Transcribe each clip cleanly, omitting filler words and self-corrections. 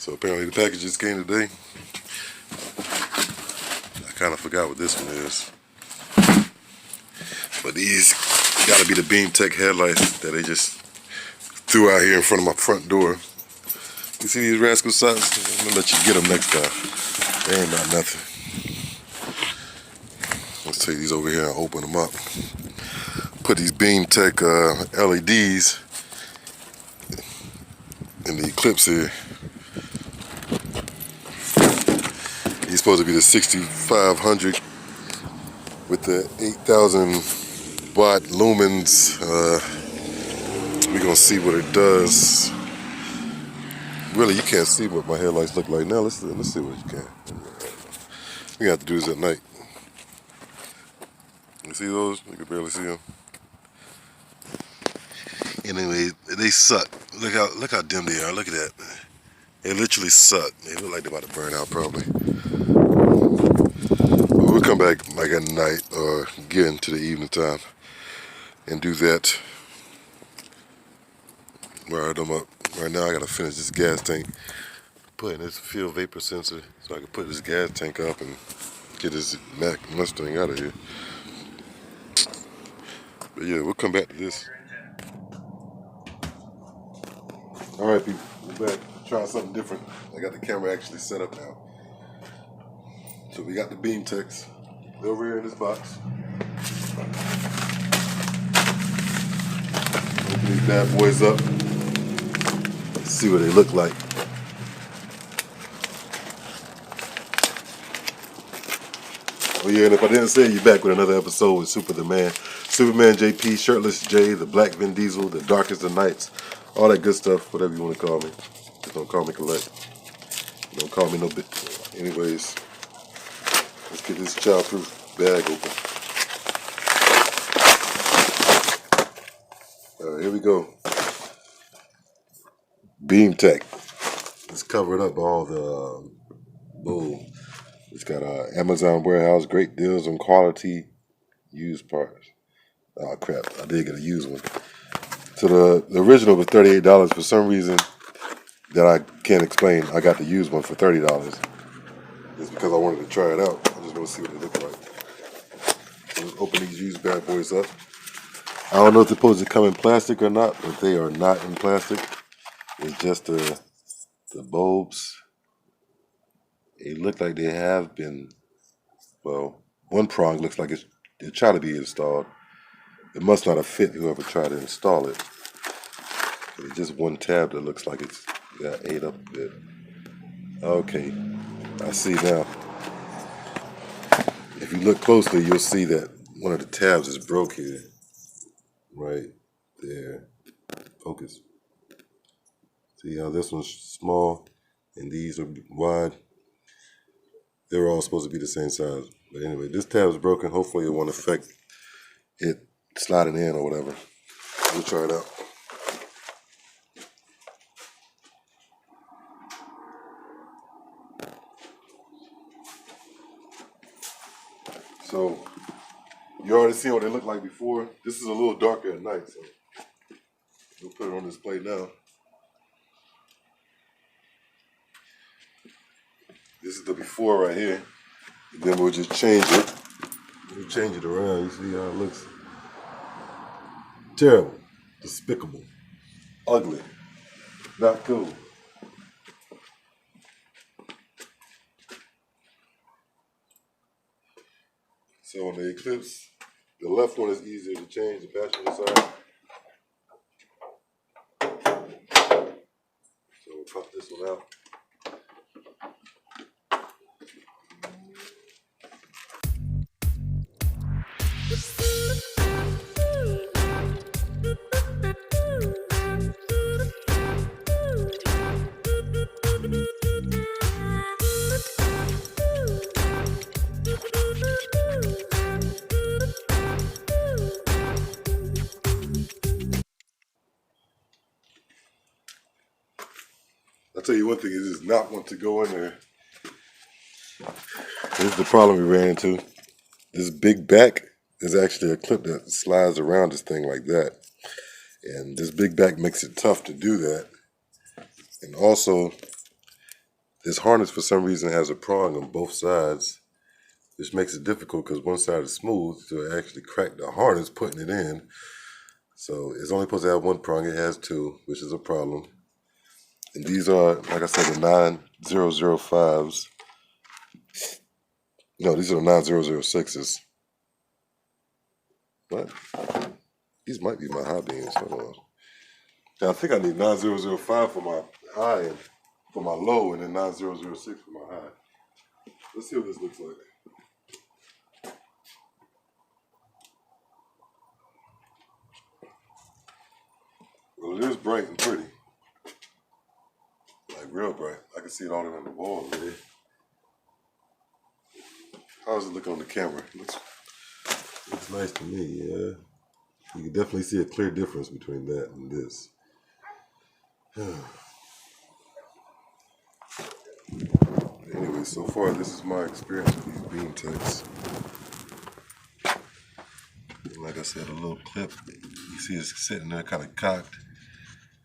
So apparently the package just came today. I kind of forgot what this one is. But these gotta be the Beamtech headlights that they just threw out here in front of my front door. You see these rascal socks? I'm gonna let you get them next time. They ain't about nothing. Let's take these over here and open them up. Put these Beamtech LEDs in the eclipse here. He's supposed to be the 6500 with the 8000 watt lumens. We're gonna see what it does. Really, you can't see what my headlights look like now. Let's see what you can. We have to do this at night. You see those? You can barely see them. Anyway, they suck. Look how dim they are. Look at that. They literally suck. They look like they're about to burn out probably. But we'll come back like at night or get into the evening time and do that. Wire them up. Right now I gotta finish this gas tank. Put in this fuel vapor sensor so I can put this gas tank up and get this Mustang out of here. But yeah, we'll come back to this. Alright people, we're back trying something different. I got the camera actually set up now. So we got the Beamtechs. They're over here in this box. Open these bad boys up. Let's see what they look like. Oh yeah, and if I didn't say it, you're back with another episode with Superman JP, Shirtless J, the Black Vin Diesel, the Darkest of Nights, all that good stuff, whatever you want to call me. Just don't call me Collect. Don't call me no bit. Anyways, let's get this childproof bag open. Here we go. Beamtech. Let's cover it up all the boom. It's got Amazon warehouse, great deals on quality used parts. Oh crap, I did get a used one. So the original was $38. For some reason that I can't explain, I got the used one for $30. It's because I wanted to try it out. I just want to see what they look like. So let's open these used bad boys up. I don't know if they're supposed to come in plastic or not, but they are not in plastic. It's just the bulbs. They look like they have been, well, one prong looks like it's trying to be installed. It must not have fit whoever tried to install it. It's just one tab that looks like it's got ate up a bit. Okay, I see now. If you look closely, you'll see that one of the tabs is broke here. Right there. Focus. See how this one's small and these are wide? They're all supposed to be the same size. But anyway, this tab is broken. Hopefully it won't affect it sliding in or whatever. We'll try it out. So, you already seen what they looked like before. This is a little darker at night, so we'll put it on display now. This is the before right here. And then we'll just change it. We'll change it around. You see how it looks? Terrible. Despicable. Ugly. Not cool. So on the Eclipse, the left one is easier to change, the passenger side. So we'll pop this one out. I'll tell you one thing, it does not want to go in there. This is the problem we ran into. This big back is actually a clip that slides around this thing like that. And this big back makes it tough to do that. And also, This harness, for some reason, has a prong on both sides, which makes it difficult because one side is smooth to actually crack the harness putting it in. So it's only supposed to have one prong. It has two, which is a problem. And these are, like I said, the 9005s. No, these are the 9006s. What? These might be my high beams. Hold on. Now, I think I need 9005 for my high and for my low, and then 9006 for my high. Let's see what this looks like. Well, it is bright and pretty. Like real bright. I can see it all around the wall over there. How does it look on the camera? Looks nice to me, yeah. You can definitely see a clear difference between that and this. Anyway, so far this is my experience with these Beamtechs. And like I said, a little clip. You see it's sitting there kind of cocked.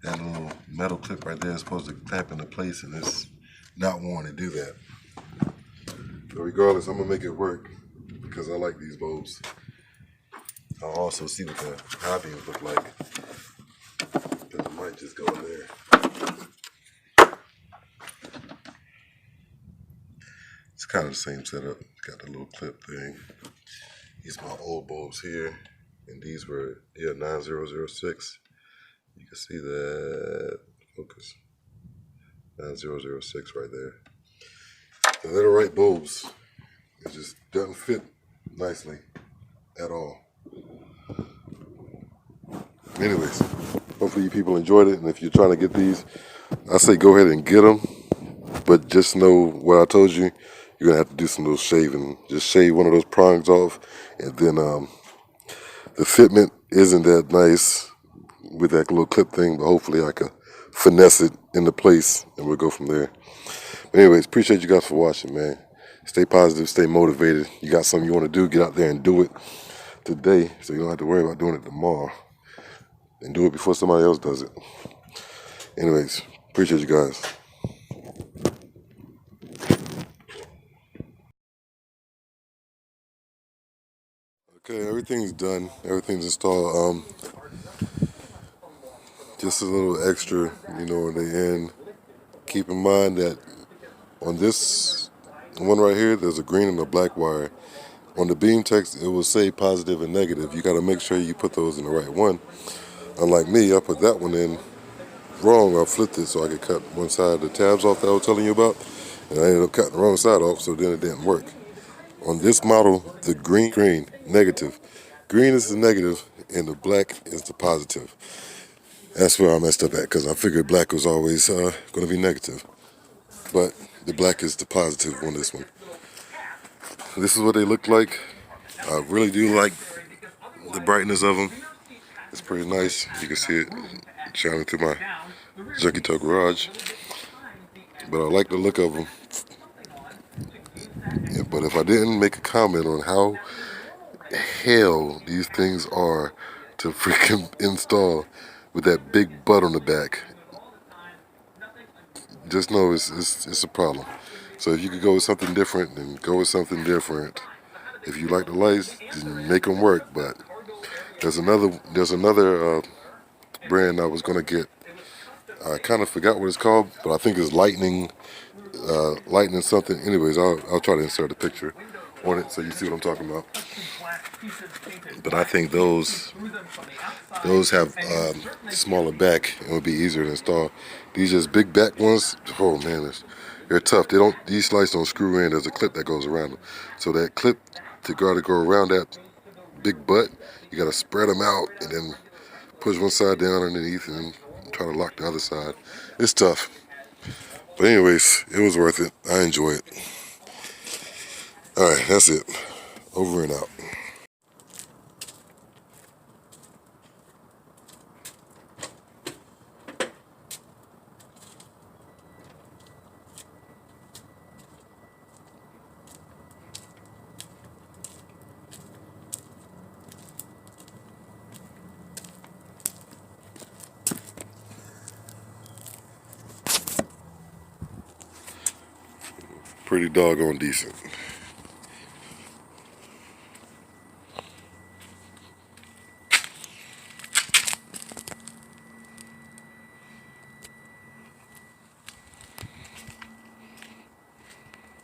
That little metal clip right there is supposed to tap into place, and it's not wanting to do that. But regardless, I'm gonna make it work because I like these bulbs. I'll also see what the high beams look like. Because it might just go in there. It's kind of the same setup. It's got the little clip thing. These are my old bulbs here. And these were, 9006. You can see that. Focus. 9006 right there. So they're the right bulbs. It just doesn't fit nicely at all. Anyways, hopefully you people enjoyed it. And if you're trying to get these, I say go ahead and get them. But just know what I told you. You're going to have to do some little shaving. Just shave one of those prongs off. And then the fitment isn't that nice with that little clip thing. But hopefully I can finesse it into place. And we'll go from there. But anyways, appreciate you guys for watching, man. Stay positive. Stay motivated. You got something you want to do, get out there and do it today. So you don't have to worry about doing it tomorrow. And do it before somebody else does it. Anyways, appreciate you guys. Okay, everything's done. Everything's installed. Just a little extra, on the end. Keep in mind that on this one right here, there's a green and a black wire. On the Beamtech, it will say positive and negative. You got to make sure you put those in the right one. Unlike me, I put that one in wrong. I flipped it so I could cut one side of the tabs off that I was telling you about. And I ended up cutting the wrong side off, so then it didn't work. On this model, the green, negative. Green is the negative, and the black is the positive. That's where I messed up at, because I figured black was always going to be negative. But the black is the positive on this one. This is what they look like. I really do like the brightness of them. It's pretty nice. You can see it shining through my junkie tow garage. But I like the look of them. Yeah, but if I didn't make a comment on how hell these things are to freaking install with that big butt on the back, just know it's a problem. So if you could go with something different, then go with something different. If you like the lights, then make them work. But there's another brand I was gonna get. I kind of forgot what it's called, but I think it's lightning something. Anyways, I'll try to insert a picture on it so you see what I'm talking about. But I think those have smaller back and would be easier to install. These just big back ones. Oh man, they're tough. These lights don't screw in. There's a clip that goes around them. So that clip to go around that big butt, you got to spread them out and then push one side down underneath and then try to lock the other side. It's tough. But anyways, it was worth it. I enjoy it. All right, that's it. Over and out. pretty doggone decent.